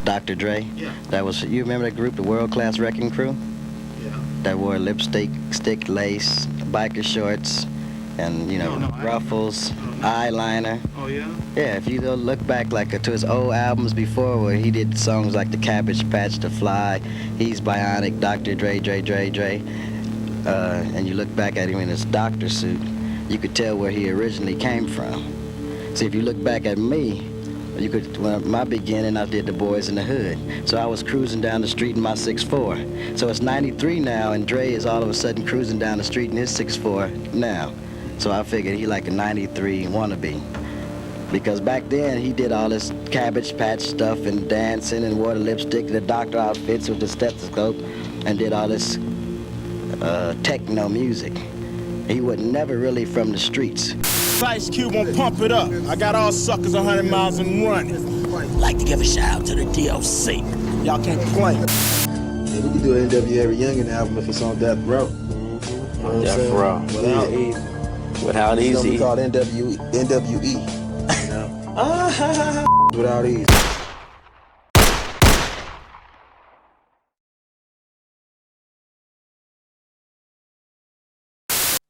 Dr. Dre. Yeah. That was, you remember that group, the World Class Wrecking Crew? Yeah. That wore lipstick, stick lace, biker shorts, and ruffles, eyeliner. Oh yeah. Yeah, if you go look back to his old albums before, where he did songs like The Cabbage Patch, The Fly, He's Bionic, Dr. Dre, and you look back at him in his doctor suit, you could tell where he originally came from. See, if you look back at me, when my beginning, I did the Boys in the Hood. So I was cruising down the street in my 6'4". So it's 93 now, and Dre is all of a sudden cruising down the street in his 6'4" now. So I figured he like a 93 wannabe. Because back then, he did all this Cabbage Patch stuff and dancing and wore the lipstick, the doctor outfits with the stethoscope, and did all this techno music. He was never really from the streets. Ice Cube won't pump it up. I got all suckers 100 miles and running. I'd like to give a shout out to the DLC. Y'all can't play. Yeah, we could do an N.W.A. Reunion album if it's on Death Row. Death Row. Without Easy. Without It's Eazy. It's called N.W.E. You know? Without Easy.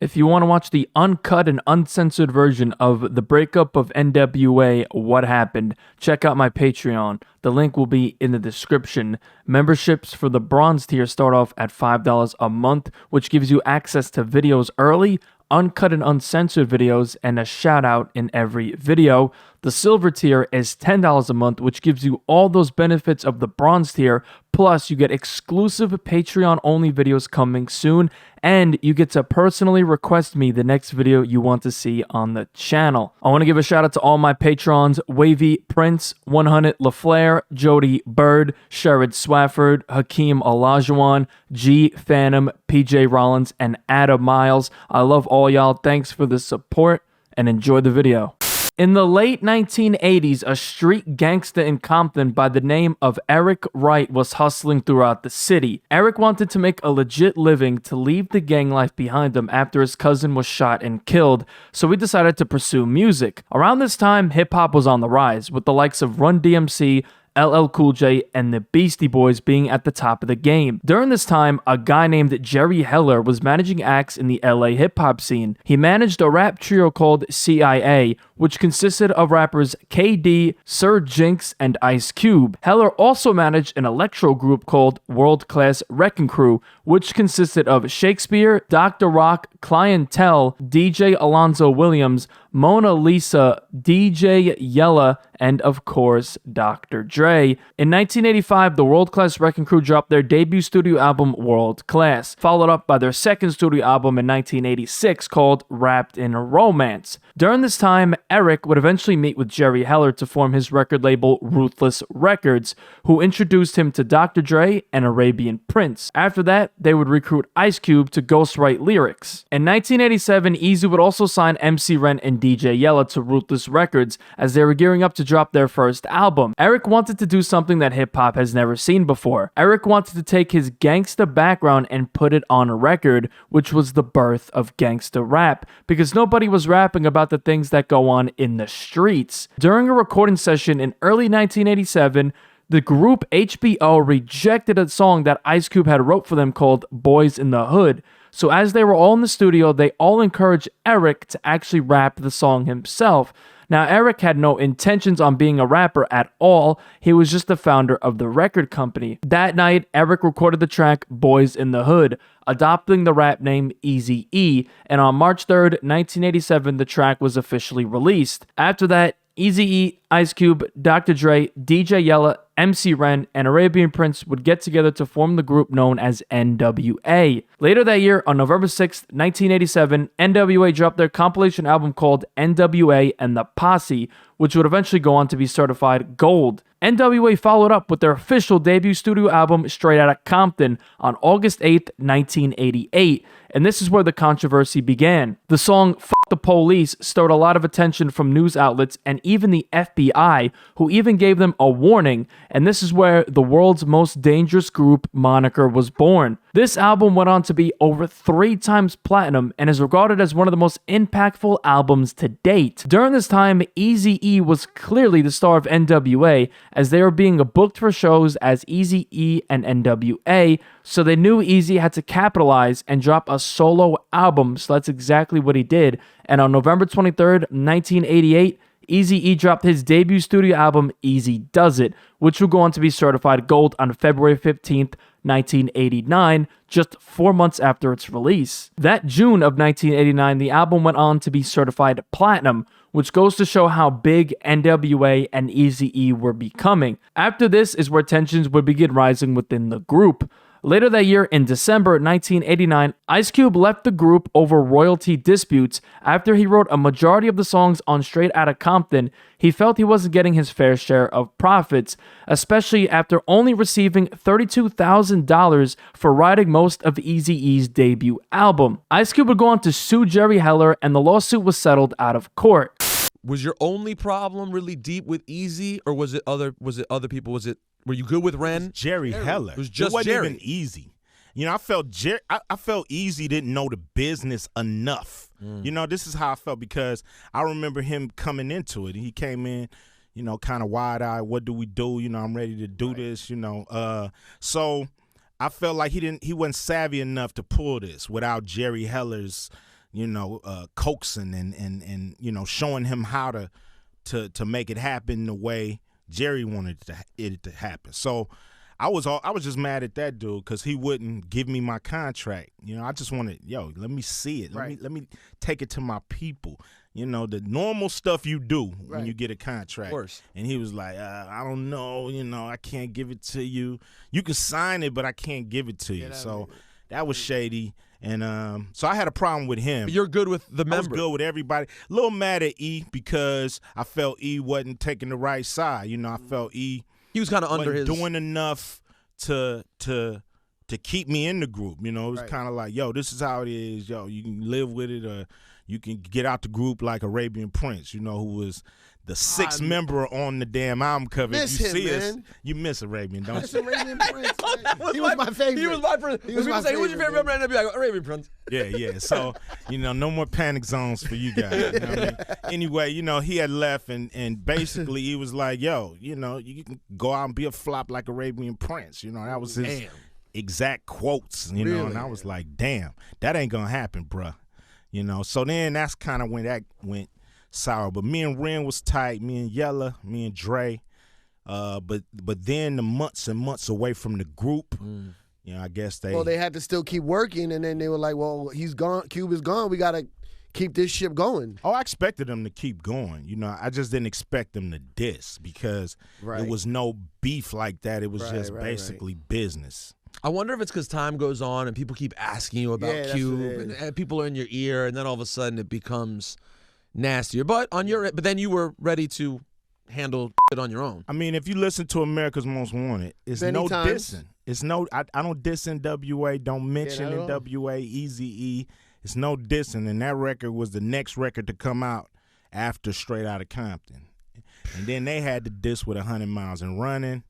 If you want to watch the uncut and uncensored version of the breakup of N.W.A. What Happened, check out my Patreon. The link will be in the description. Memberships for the bronze tier start off at $5 a month, which gives you access to videos early, uncut and uncensored videos, and a shout out in every video. The silver tier is $10 a month, which gives you all those benefits of the bronze tier, plus you get exclusive Patreon only videos coming soon, and you get to personally request me the next video you want to see on the channel. I want to give a shout out to all my patrons: Wavy Prince, 100 LaFlair, Jody Bird, Sherrod Swafford, Hakeem Olajuwon, G Phantom, PJ Rollins, and Adam Miles. I love all y'all. Thanks for the support and enjoy the video. In the late 1980s, a street gangster in Compton by the name of Eric Wright was hustling throughout the city. Eric wanted to make a legit living to leave the gang life behind him after his cousin was shot and killed, so he decided to pursue music. Around this time, hip-hop was on the rise, with the likes of Run DMC, LL Cool J, and the Beastie Boys being at the top of the game. During this time, a guy named Jerry Heller was managing acts in the LA hip-hop scene. He managed a rap trio called CIA, which consisted of rappers KD, Sir Jinx, and Ice Cube. Heller also managed an electro group called World Class Wrecking Crew, which consisted of Shakespeare, Dr. Rock, Clientele, DJ Alonzo Williams, Mona Lisa, DJ Yella, and of course, Dr. Dre. In 1985, the World Class Wrecking Crew dropped their debut studio album, World Class, followed up by their second studio album in 1986 called Wrapped in Romance. During this time, Eric would eventually meet with Jerry Heller to form his record label, Ruthless Records, who introduced him to Dr. Dre and Arabian Prince. After that, they would recruit Ice Cube to ghostwrite lyrics. In 1987, Eazy would also sign MC Ren and DJ Yella to Ruthless Records as they were gearing up to drop their first album. Eric wanted to do something that hip-hop has never seen before. Eric wanted to take his gangsta background and put it on a record, which was the birth of gangsta rap, because nobody was rapping about the things that go on in the streets. During a recording session in early 1987, the group HBO rejected a song that Ice Cube had wrote for them called Boys in the Hood. So as they were all in the studio, they all encouraged Eric to actually rap the song himself. Now, Eric had no intentions on being a rapper at all. He was just the founder of the record company. That night, Eric recorded the track Boys in the Hood, adopting the rap name Eazy-E, and on March 3rd, 1987, the track was officially released. After that, Eazy-E, Ice Cube, Dr. Dre, DJ Yella, MC Ren, and Arabian Prince would get together to form the group known as N.W.A. Later that year, on November 6, 1987, N.W.A. dropped their compilation album called N.W.A. and the Posse, which would eventually go on to be certified gold. N.W.A. followed up with their official debut studio album, Straight Outta Compton, on August 8, 1988, and this is where the controversy began. The song F*** the Police stirred a lot of attention from news outlets and even the FBI, who even gave them a warning, and this is where the world's most dangerous group moniker was born. This album went on to be over 3 times platinum and is regarded as one of the most impactful albums to date. During this time, Eazy-E was clearly the star of N.W.A, as they were being booked for shows as Eazy-E and N.W.A, so they knew Eazy had to capitalize and drop a solo album, so that's exactly what he did. And on November 23rd, 1988, Eazy-E dropped his debut studio album, Eazy Does It, which would go on to be certified gold on February 15th, 1989, just 4 months after its release. That June of 1989, the album went on to be certified platinum, which goes to show how big N.W.A and Eazy-E were becoming. After this is where tensions would begin rising within the group. Later that year, in December 1989, Ice Cube left the group over royalty disputes. After he wrote a majority of the songs on Straight Outta Compton, he felt he wasn't getting his fair share of profits, especially after only receiving $32,000 for writing most of Eazy-E's debut album. Ice Cube would go on to sue Jerry Heller, and the lawsuit was settled out of court. Was your only problem really deep with Eazy, or was it other people? Were you good with Ren? Jerry Heller. It was just wasn't Jerry. even Eazy. You know, I felt Eazy didn't know the business enough. You know, this is how I felt, because I remember him coming into it. He came in, you know, kind of wide-eyed. What do we do? You know, I'm ready to do this. You know, so I felt like he wasn't savvy enough to pull this without Jerry Heller's, you know, coaxing and you know, showing him how to make it happen the way Jerry wanted it to happen. So I was just mad at that dude because he wouldn't give me my contract. You know, I just wanted, let me see it. Let me take it to my people. You know, the normal stuff you do when you get a contract. Of course. And he was like, I don't know, you know, I can't give it to you. You can sign it, but I can't give it to you. So that was shady. And so I had a problem with him. But you're good with the members. I was good with everybody. A little mad at E because I felt E wasn't taking the right side. You know, I felt E he was kind of under his doing enough to keep me in the group. You know, it was kind of like, yo, this is how it is. Yo, you can live with it, or you can get out the group like Arabian Prince. You know, who was the sixth member on the damn album cover. Miss if you him, see us, man. you miss Arabian, don't That's you? Arabian Prince. He was my favorite. He was my friend. He was When my people say, who's your favorite member of NWA? I go, Arabian Prince. Yeah. So, you know, no more panic zones for you guys. You know what I mean? Anyway, you know, he had left, and basically he was like, yo, you know, you can go out and be a flop like Arabian Prince. You know, that was his exact quotes, you know, and I was like, damn, that ain't going to happen, bruh. You know, so then that's kind of when that went sour. But me and Ren was tight, me and Yella, me and Dre. But then the months and months away from the group, you know, I guess they had to still keep working, and then they were like, well, he's gone, Cube is gone, we got to keep this ship going. Oh, I expected them to keep going. You know, I just didn't expect them to diss because it was no beef like that. It was just basically business. I wonder if it's because time goes on and people keep asking you about Cube, and people are in your ear, and then all of a sudden it becomes nastier. But then you were ready to handle it on your own. I mean, if you listen to America's Most Wanted, it's no dissing. It's no. I don't diss N.W.A. Don't mention N.W.A. Eazy-E. It's no dissing, and that record was the next record to come out after Straight Outta Compton, and then they had to diss with 100 Miles and Running.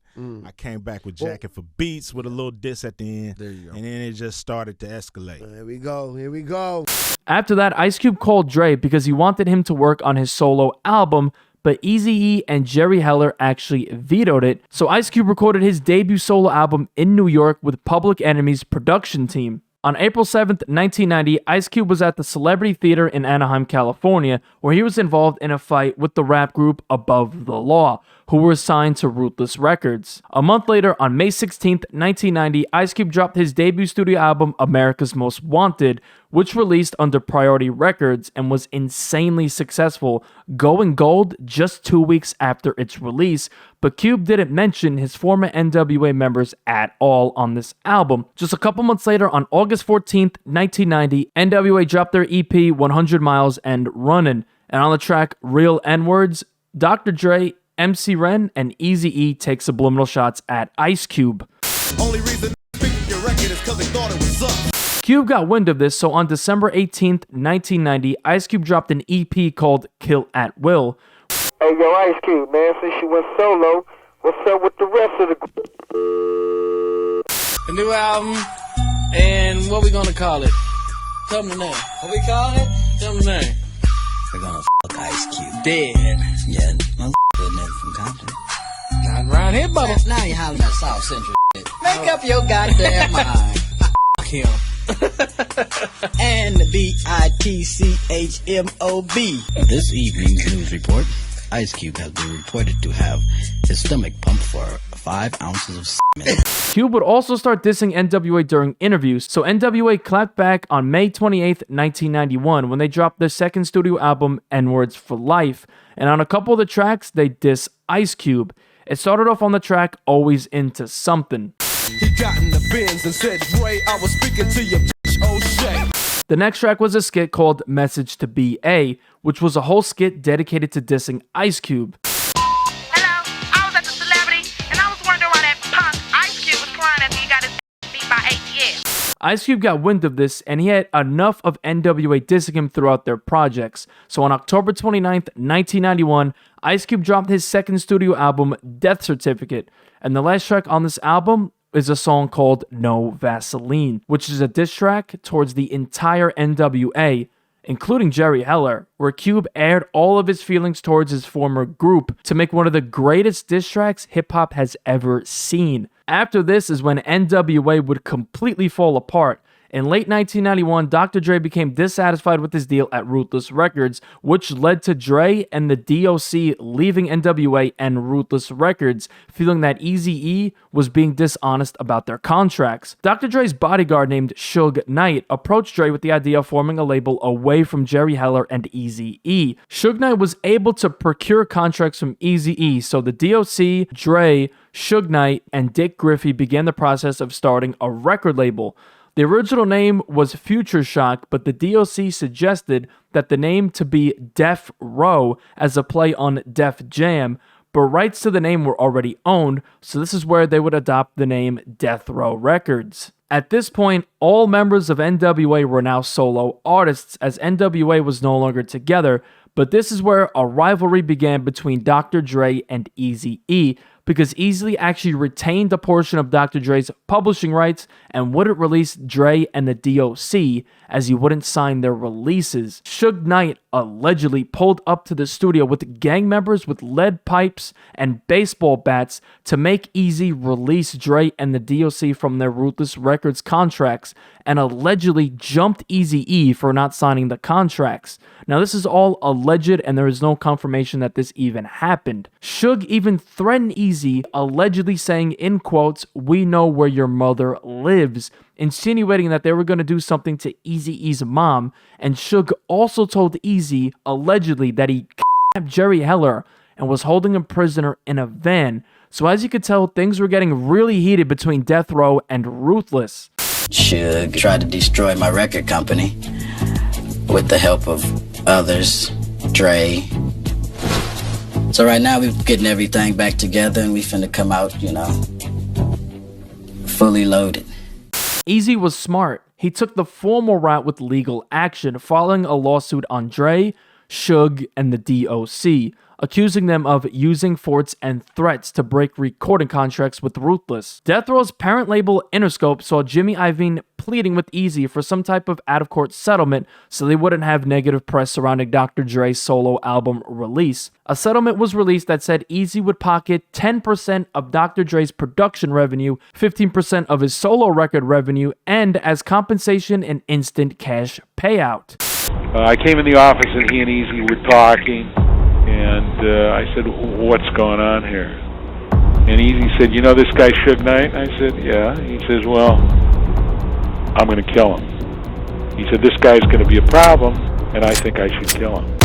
I came back with Jacket for Beats with a little diss at the end. There you go. And then it just started to escalate. Here we go. After that, Ice Cube called Dre because he wanted him to work on his solo album, but Eazy-E and Jerry Heller actually vetoed it. So Ice Cube recorded his debut solo album in New York with Public Enemy's production team. On April 7th, 1990, Ice Cube was at the Celebrity Theater in Anaheim, California, where he was involved in a fight with the rap group Above the Law, who were signed to Ruthless Records. A month later, on May 16th, 1990, Ice Cube dropped his debut studio album, America's Most Wanted, which released under Priority Records and was insanely successful, going gold just 2 weeks after its release, but Cube didn't mention his former NWA members at all on this album. Just a couple months later, on August 14th, 1990, NWA dropped their EP 100 Miles and Runnin', and on the track Real N-Words, Dr. Dre, MC Ren, and Eazy-E take subliminal shots at Ice Cube. Only reason your record is 'cause they thought it was up. Cube got wind of this, so on December 18th, 1990, Ice Cube dropped an EP called Kill at Will. Hey, yo, Ice Cube, man, since you went solo, what's up with the rest of the group? The new album And what we gonna call it? Tell them the name. What we call it? Tell them the name. We're gonna fuck Ice Cube. Dead. Yeah, motherfucker nigga from Compton. Not around here, Bubba. Now you hollering at South Central shit. Make up your goddamn mind. Fuck him. N.W.A. This evening's news report. Ice Cube has been reported to have his stomach pumped for 5 ounces of semen. Cube would also start dissing N.W.A. during interviews, so N.W.A. clapped back on May 28th, 1991 when they dropped their second studio album, N-Words for Life, and on a couple of the tracks, they diss Ice Cube. It started off on the track, Always Into Something. He got in the bins and said, Dre, I was speaking to your bitch, O'Shea. The next track was a skit called Message to B.A., which was a whole skit dedicated to dissing Ice Cube. Hello, I was at the Celebrity, and I was wondering why that punk Ice Cube was crying after he got his beat by ATL. Ice Cube got wind of this, and he had enough of N.W.A. dissing him throughout their projects. So on October 29th, 1991, Ice Cube dropped his second studio album, Death Certificate, and the last track on this album is a song called No Vaseline, which is a diss track towards the entire N.W.A., including Jerry Heller, where Cube aired all of his feelings towards his former group to make one of the greatest diss tracks hip-hop has ever seen. After this is when N.W.A. would completely fall apart. In late 1991, Dr. Dre became dissatisfied with his deal at Ruthless Records, which led to Dre and the DOC leaving N.W.A. and Ruthless Records, feeling that Eazy-E was being dishonest about their contracts. Dr. Dre's bodyguard named Suge Knight approached Dre with the idea of forming a label away from Jerry Heller and Eazy-E. Suge Knight was able to procure contracts from Eazy-E, so the DOC, Dre, Suge Knight, and Dick Griffey began the process of starting a record label. The original name was Future Shock, but the DOC suggested that the name to be Death Row as a play on Def Jam, but rights to the name were already owned, so this is where they would adopt the name Death Row Records. At this point, all members of N.W.A. were now solo artists, as N.W.A. was no longer together, but this is where a rivalry began between Dr. Dre and Eazy-E, because Eazy actually retained a portion of Dr. Dre's publishing rights and wouldn't release Dre and the DOC as he wouldn't sign their releases. Suge Knight allegedly pulled up to the studio with gang members with lead pipes and baseball bats to make Eazy release Dre and the DOC from their Ruthless Records contracts, and allegedly jumped Eazy-E for not signing the contracts. Now this is all alleged and there is no confirmation that this even happened. Suge even threatened Eazy, allegedly saying in quotes, "We know where your mother lives," insinuating that they were going to do something to Eazy-E's mom, and Suge also told Eazy, allegedly, that he kidnapped Jerry Heller and was holding him prisoner in a van. So as you could tell, things were getting really heated between Death Row and Ruthless. Suge tried to destroy my record company with the help of others, Dre. So right now we're getting everything back together and we finna come out, fully loaded. Eazy was smart. He took the formal route with legal action, following a lawsuit on Dre, Suge, and the DOC, accusing them of using force and threats to break recording contracts with Ruthless. Death Row's parent label Interscope saw Jimmy Iovine pleading with Eazy for some type of out-of-court settlement so they wouldn't have negative press surrounding Dr. Dre's solo album release. A settlement was released that said Eazy would pocket 10% of Dr. Dre's production revenue, 15% of his solo record revenue, and as compensation, an instant cash payout. I came in the office and he and Eazy were talking. And I said, "What's going on here?" And Eazy said, "You know this guy Suge Knight?" I said, "Yeah." He says, "Well, I'm going to kill him." He said, "This guy's going to be a problem, and I think I should kill him."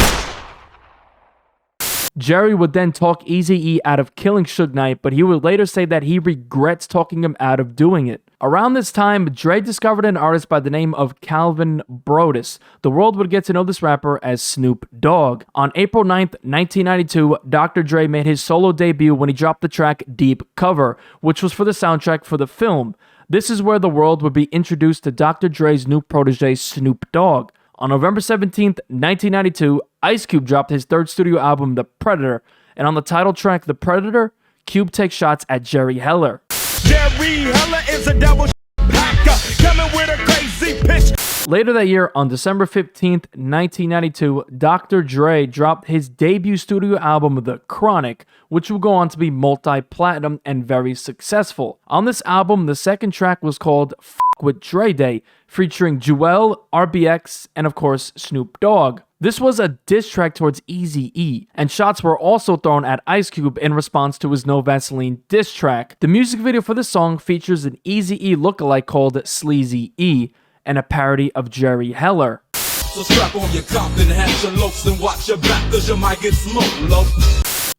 Jerry would then talk Eazy-E out of killing Suge Knight, but he would later say that he regrets talking him out of doing it. Around this time, Dre discovered an artist by the name of Calvin Brodus. The world would get to know this rapper as Snoop Dogg. On April 9th, 1992, Dr. Dre made his solo debut when he dropped the track Deep Cover, which was for the soundtrack for the film. This is where the world would be introduced to Dr. Dre's new protege, Snoop Dogg. On November 17th, 1992, Ice Cube dropped his third studio album, The Predator, and on the title track, The Predator, Cube takes shots at Jerry Heller. Jerry Heller is a double pack. Coming with a crazy pitch. Later that year, on December 15th, 1992, Dr. Dre dropped his debut studio album, The Chronic, which would go on to be multi-platinum and very successful. On this album, the second track was called F with Dre Day, featuring Jewel, RBX, and of course, Snoop Dogg. This was a diss track towards Eazy-E, and shots were also thrown at Ice Cube in response to his No Vaseline diss track. The music video for this song features an Eazy-E lookalike called Sleazy E, and a parody of Jerry Heller. So strap on your Compton hats and loafs and watch your back, cause you might get smoked, low.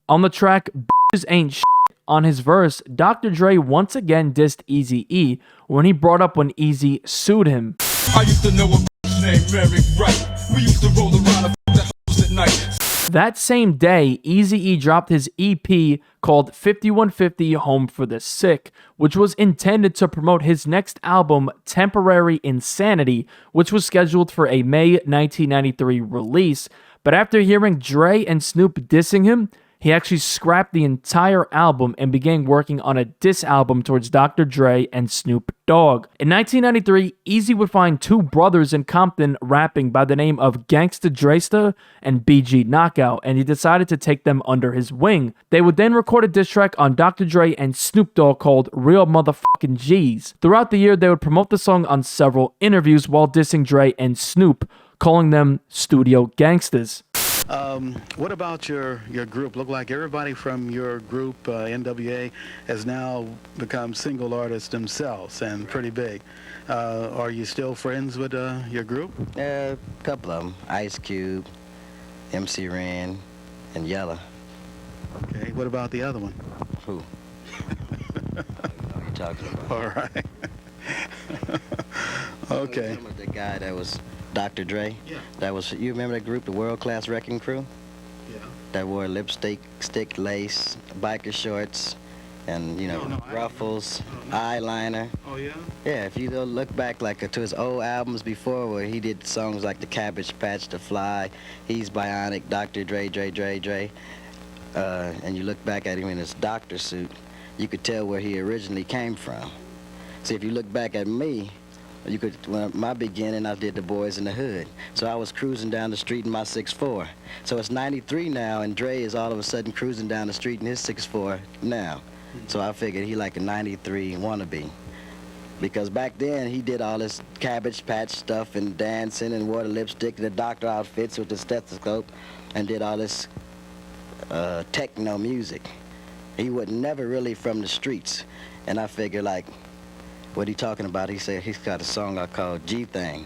On the track Bitches Ain't Shit, on his verse, Dr. Dre once again dissed Eazy-E when he brought up when Eazy sued him. I used to know a bitch named Mary Wright. We used to roll around the house at night. That same day, Eazy-E dropped his EP called 5150 Home for the Sick, which was intended to promote his next album, Temporary Insanity, which was scheduled for a May 1993 release. But after hearing Dre and Snoop dissing him, he actually scrapped the entire album and began working on a diss album towards Dr. Dre and Snoop Dogg. In 1993, Eazy would find two brothers in Compton rapping by the name of Gangsta Dresta and BG Knockout, and he decided to take them under his wing. They would then record a diss track on Dr. Dre and Snoop Dogg called Real Muthaphuckkin G's. Throughout the year, they would promote the song on several interviews while dissing Dre and Snoop, calling them studio gangsters. What about your group? Look like everybody from your group, N.W.A, has now become single artists themselves and pretty big. Are you still friends with your group? A couple of them. Ice Cube, MC Ren, and Yella. Okay, what about the other one? Who? I don't know what you're talking about. All right. Okay. Remember the guy that was Dr. Dre? Yeah. That was, you remember that group, the World Class Wrecking Crew? Yeah. That wore lipstick, stick lace, biker shorts, and, you know, ruffles, eyeliner. Oh, yeah? Yeah, if you go look back like to his old albums before where he did songs like The Cabbage Patch, The Fly, He's Bionic, Dr. Dre, and you look back at him in his doctor suit, you could tell where he originally came from. See, if you look back at me, you could, when my beginning, I did the Boys in the Hood. So I was cruising down the street in my 6'4". So it's 93 now, and Dre is all of a sudden cruising down the street in his 6'4" now. So I figured he like a 93 wannabe. Because back then, he did all this Cabbage Patch stuff and dancing and wore the lipstick and the doctor outfits with the stethoscope and did all this techno music. He was never really from the streets. And I figured, like, what he talking about? He said he's got a song I call G Thing.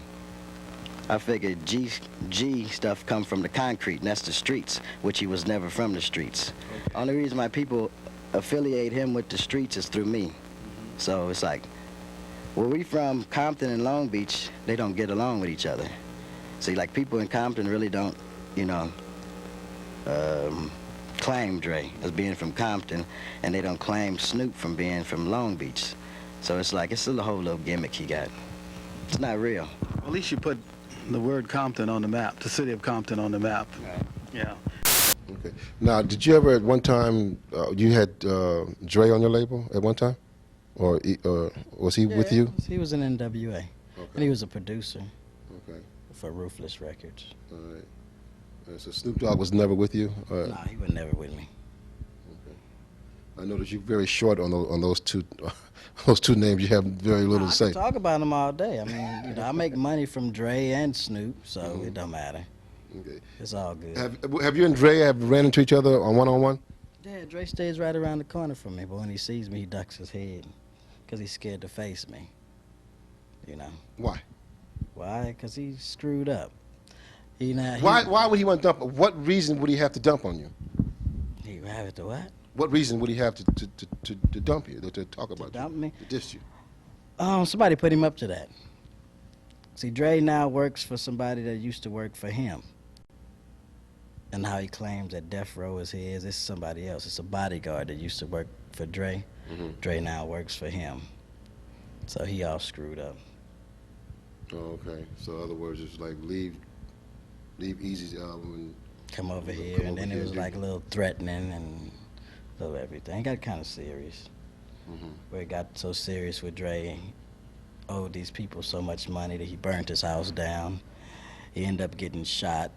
I figured G stuff come from the concrete, and that's the streets, which he was never from the streets. Okay. Only reason why people affiliate him with the streets is through me. So it's like, where we from, Compton and Long Beach, they don't get along with each other. See, like people in Compton really don't, you know, claim Dre as being from Compton, and they don't claim Snoop from being from Long Beach. So it's like, it's still a whole little gimmick he got. It's not real. Well, at least you put the word Compton on the map, the city of Compton on the map. Right. Yeah. Okay. Now, did you ever at one time, you had Dre on your label at one time? Or was he with you? He was in N.W.A. Okay. And he was a producer. Okay. For Ruthless Records. All right. So Snoop Dogg was never with you? No, he was never with me. I noticed you're very short on those two names. You have very little to say. I can talk about them all day. I mean, you know, I make money from Dre and Snoop, so it don't matter. Okay. It's all good. Have you and Dre have ran into each other on one-on-one? Yeah, Dre stays right around the corner from me, but when he sees me, he ducks his head because he's scared to face me. You know. Why? Why? Because he's screwed up. Why would he want to dump? What reason would he have to dump on you? He would have to what? What reason would he have to dump you, to talk about you? Dump me? To diss you? Somebody put him up to that. See, Dre now works for somebody that used to work for him. And how he claims that Death Row is his, it's somebody else. It's a bodyguard that used to work for Dre. Mm-hmm. Dre now works for him. So he all screwed up. Oh, okay. So in other words, it's like leave Eazy's album and come over here, and then it was like a little threatening and a little everything. It got kind of serious. Mm-hmm. Where it got so serious with Dre owed these people so much money that he burnt his house down. He ended up getting shot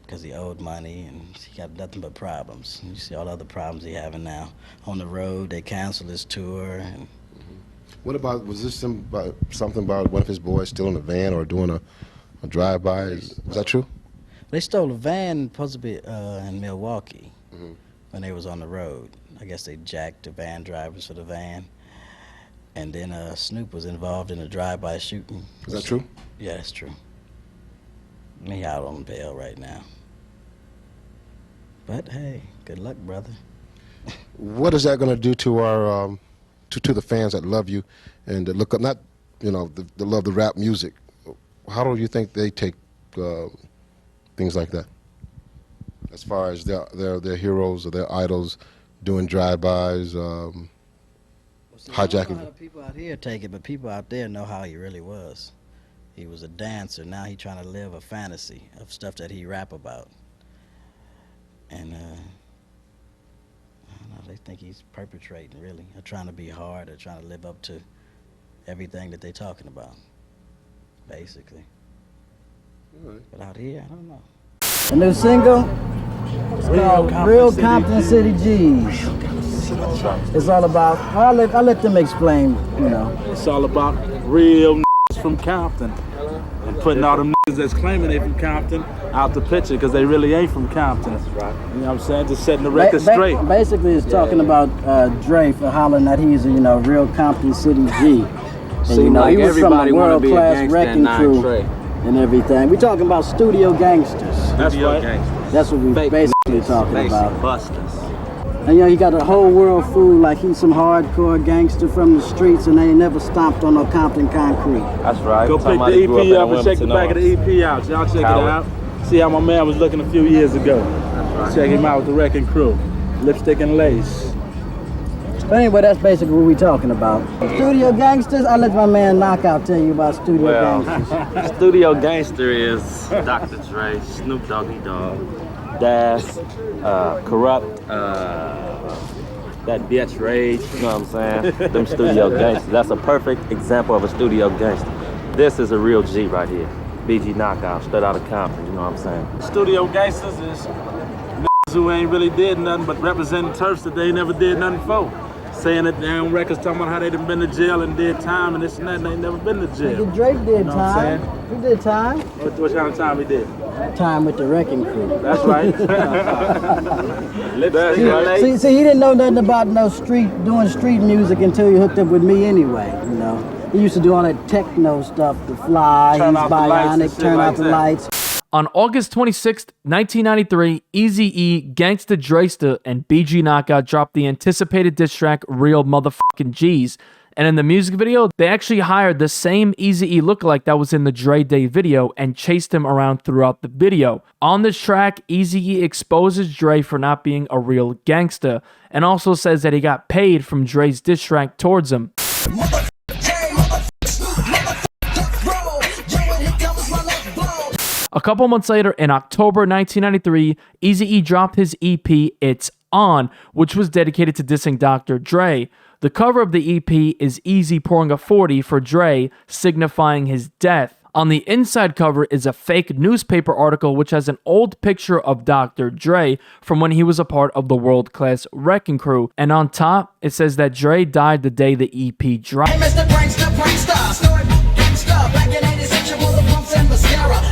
because he owed money, and he got nothing but problems. You see all the other problems he having now. On the road, they canceled his tour. And what about, was this something about one of his boys still in a van or doing a drive-by? Is that true? They stole a van, supposed to be in Milwaukee, when they was on the road. I guess they jacked the van drivers for the van. And then Snoop was involved in a drive-by shooting. Is that true? Yeah, that's true. He out on bail right now. But hey, good luck, brother. What is that going to do to our to the fans that love you and that look up, not that love the rap music? How do you think they take things like that? As far as their heroes or their idols doing drive-bys, hijacking. A lot of people out here take it, but people out there know how he really was. He was a dancer. Now he's trying to live a fantasy of stuff that he rap about. And I don't know, they think he's perpetrating, really, or trying to be hard, or trying to live up to everything that they're talking about, basically. Right. But out here, I don't know. The new single, it's called Real Compton City G's. It's all about, I'll let them explain, It's all about real from Compton and putting all them niggas that's claiming they from Compton out the picture because they really ain't from Compton. That's right. You know what I'm saying? Just setting the record straight. Basically, it's talking about Dre for hollering that he's a real Compton City G. And he was from a world-class wrecking crew and everything. We're talking about studio gangsters. That's right. That's what we basically talking about. Busters. And he got the whole world fooled like he's some hardcore gangster from the streets and they ain't never stomped on no Compton concrete. That's right. Go pick the EP up and check the back of the EP out. Y'all check it out. See how my man was looking a few years ago. That's right. Check him out with the Wrecking Crew. Lipstick and Lace. But anyway, that's basically what we talking about. Studio gangsters, I'll let my man Knockout tell you about studio gangsters. Studio gangster is Dr. Dre, Snoop Doggy Dogg, Das, Corrupt, that bitch Rage, you know what I'm saying? Them studio gangsters. That's a perfect example of a studio gangster. This is a real G right here. BG Knockout, straight out of Compton, you know what I'm saying? Studio gangsters is niggas who ain't really did nothing but representing turfs that they never did nothing for. Saying that they on records talking about how they done been to jail and did time and this and that, and they ain't never been to jail. Drake did time. He did time. What kind of time he did? Time with the Wrecking Crew. That's right. That's right. See, he didn't know nothing about doing street music until he hooked up with me anyway, He used to do all that techno stuff, the Fly, Turn he's bionic, turn out the lights. On August 26, 1993, Eazy-E, Gangsta Dresta, and BG Knockout dropped the anticipated diss track Real Muthaphuckkin G's. And in the music video, they actually hired the same Eazy-E lookalike that was in the Dre Day video and chased him around throughout the video. On this track, Eazy-E exposes Dre for not being a real gangsta, and also says that he got paid from Dre's diss track towards him. A couple months later, in October 1993, Eazy-E dropped his EP, It's On, which was dedicated to dissing Dr. Dre. The cover of the EP is Eazy pouring a 40 for Dre, signifying his death. On the inside cover is a fake newspaper article which has an old picture of Dr. Dre from when he was a part of the world-class Wrecking Crew. And on top, it says that Dre died the day the EP dropped. Hey, Mr. Prankster, story gangsta, back in 86, you wore the pumps and mascara.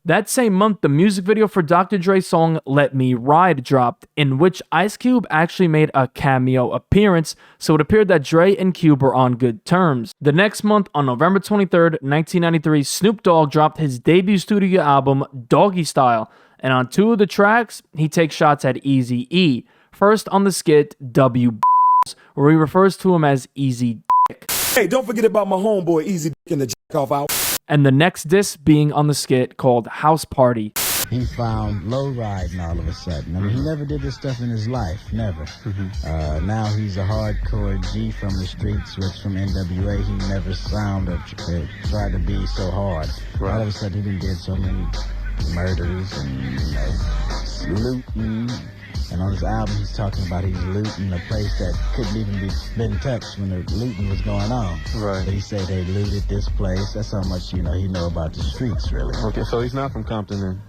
That same month, the music video for Dr. Dre's song Let Me Ride dropped, in which Ice Cube actually made a cameo appearance, so it appeared that Dre and Cube were on good terms. The next month, on November 23rd, 1993, Snoop Dogg dropped his debut studio album, Doggy Style, and on two of the tracks, he takes shots at Eazy-E. First on the skit, W, where he refers to him as Easy Dick. Hey, don't forget about my homeboy Easy Dick and the jack off out. And the next diss being on the skit called House Party. He found low riding all of a sudden. I mean, he never did this stuff in his life, never. Now he's a hardcore G from the streets, which from N.W.A. he never tried to be so hard. All of a sudden he did so many murders and looting And on his album, he's talking about he's looting a place that couldn't even been touched when the looting was going on. Right. But he said they looted this place. That's how much, he know about the streets, really. Okay, so he's not from Compton then?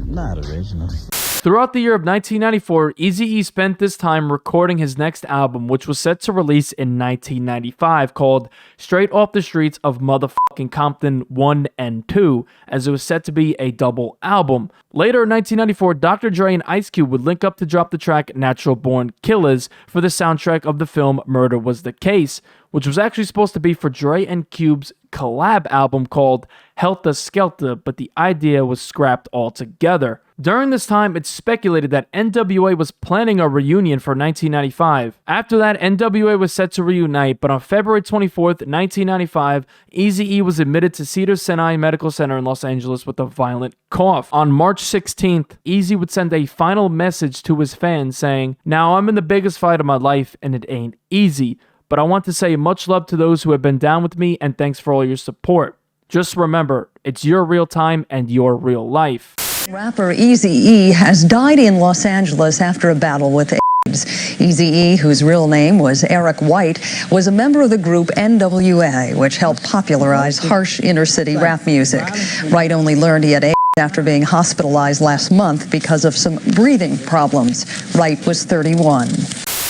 Not originally. Throughout the year of 1994, Eazy-E spent this time recording his next album, which was set to release in 1995, called Straight Off the Streets of Muthaphuckkin Compton 1 and 2, as it was set to be a double album. Later in 1994, Dr. Dre and Ice Cube would link up to drop the track Natural Born Killers for the soundtrack of the film Murder Was the Case, which was actually supposed to be for Dre and Cube's collab album called Helter Skelter, but the idea was scrapped altogether. During this time, it's speculated that N.W.A was planning a reunion for 1995. After that, N.W.A was set to reunite, but on February 24th, 1995, Eazy-E was admitted to Cedars-Sinai Medical Center in Los Angeles with a violent cough. On March 16th, Eazy would send a final message to his fans saying, "Now I'm in the biggest fight of my life, and it ain't easy. But I want to say much love to those who have been down with me, and thanks for all your support. Just remember, it's your real time and your real life." Rapper Eazy-E has died in Los Angeles after a battle with AIDS. Eazy-E, whose real name was Eric White, was a member of the group N.W.A, which helped popularize harsh inner-city rap music. White only learned he had AIDS after being hospitalized last month because of some breathing problems. White was 31.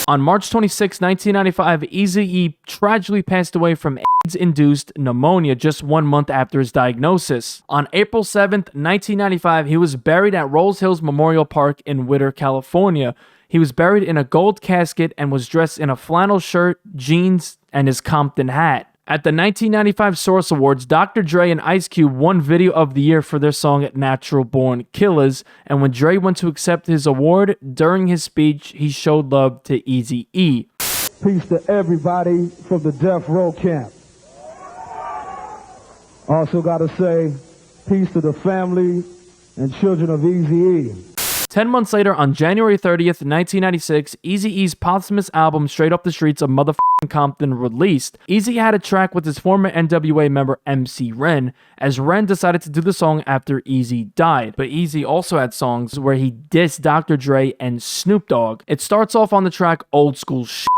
On March 26, 1995, Eazy-E tragically passed away from AIDS-induced pneumonia just 1 month after his diagnosis. On April 7, 1995, he was buried at Rolls Hills Memorial Park in Whittier, California. He was buried in a gold casket and was dressed in a flannel shirt, jeans, and his Compton hat. At the 1995 Source Awards, Dr. Dre and Ice Cube won Video of the Year for their song Natural Born Killers, and when Dre went to accept his award, during his speech, he showed love to Eazy-E. Peace to everybody from the death row camp. Also gotta say, peace to the family and children of Eazy-E. 10 months later, on January 30th, 1996, Eazy-E's posthumous album Straight Off the Streets of Muthaphuckkin Compton released. Eazy had a track with his former N.W.A member MC Ren, as Ren decided to do the song after Eazy died. But Eazy also had songs where he dissed Dr. Dre and Snoop Dogg. It starts off on the track Old School Shit,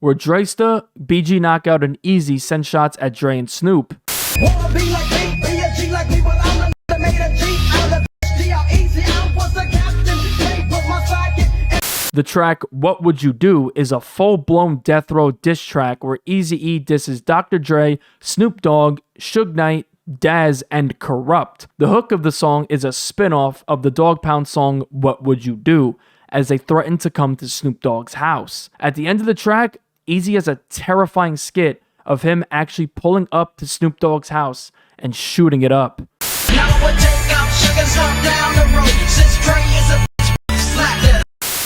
where Dresta, BG Knockout, and Eazy send shots at Dre and Snoop. Wanna be like me, be a G like me, but I'm the made a G out of G out easy. I was the captain, played with my sidekick. The track What Would You Do is a full-blown death row diss track where Eazy-E disses Dr. Dre, Snoop Dogg, Suge Knight, Daz, and Corrupt. The hook of the song is a spin-off of the Dog Pound song What Would You Do, as they threaten to come to Snoop Dogg's house. At the end of the track, Eazy has a terrifying skit of him actually pulling up to Snoop Dogg's house and shooting it up. Now I would take out Sugar Snoop down the road, since Dre is a slap that.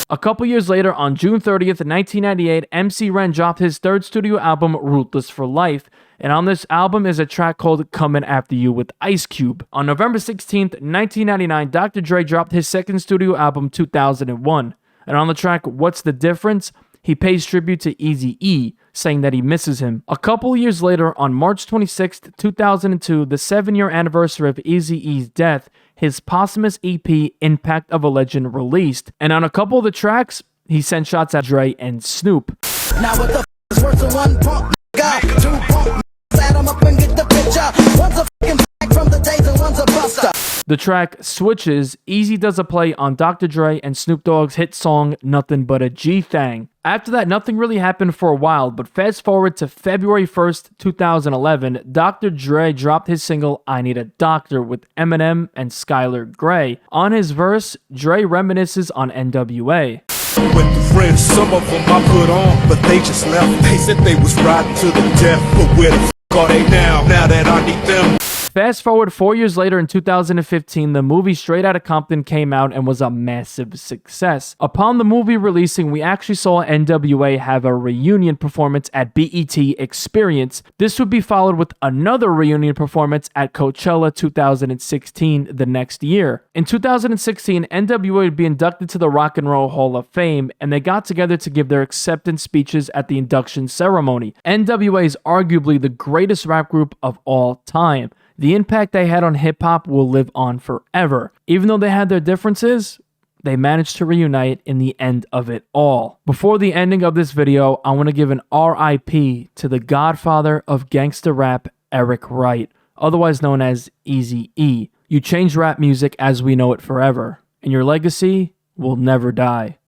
A couple years later, on June 30th, 1998, MC Ren dropped his third studio album, Ruthless for Life, and on this album is a track called Coming After You with Ice Cube. On November 16th, 1999, Dr. Dre dropped his second studio album, 2001, and on the track What's the Difference?, he pays tribute to Eazy-E, saying that he misses him. A couple years later, on March 26, 2002, the 7-year anniversary of Eazy-E's death, his posthumous EP, Impact of a Legend, released. And on a couple of the tracks, he sent shots at Dre and Snoop. Now what the is worse than one punk guy? Two punk set him up and get the picture. One's a fucking fag from the days and one's a buster. The track Switches, Eazy does a play on Dr. Dre and Snoop Dogg's hit song Nothing But a G-Thang. After that, nothing really happened for a while, but fast forward to February 1st, 2011, Dr. Dre dropped his single I Need a Doctor with Eminem and Skylar Grey. On his verse, Dre reminisces on N.W.A. With the friends, some of them I put on, but they just left. They said they was riding to the death, but where the f*** are they now that I need them? Fast forward 4 years later in 2015, the movie Straight Outta Compton came out and was a massive success. Upon the movie releasing, we actually saw N.W.A have a reunion performance at BET Experience. This would be followed with another reunion performance at Coachella 2016 the next year. In 2016, N.W.A would be inducted to the Rock and Roll Hall of Fame, and they got together to give their acceptance speeches at the induction ceremony. N.W.A is arguably the greatest rap group of all time. The impact they had on hip-hop will live on forever. Even though they had their differences, they managed to reunite in the end of it all. Before the ending of this video, I want to give an RIP to the godfather of gangsta rap, Eric Wright, otherwise known as Eazy-E. You changed rap music as we know it forever, and your legacy will never die.